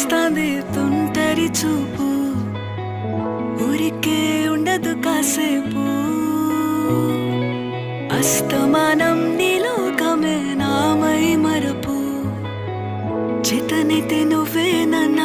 వస్తాంది తుంటరి చూపు, ఊరికే ఉండదు కాసేపు. అస్తమానం నీలోకమే నామై మరపు, చేతనైతే నువ్వే నన్న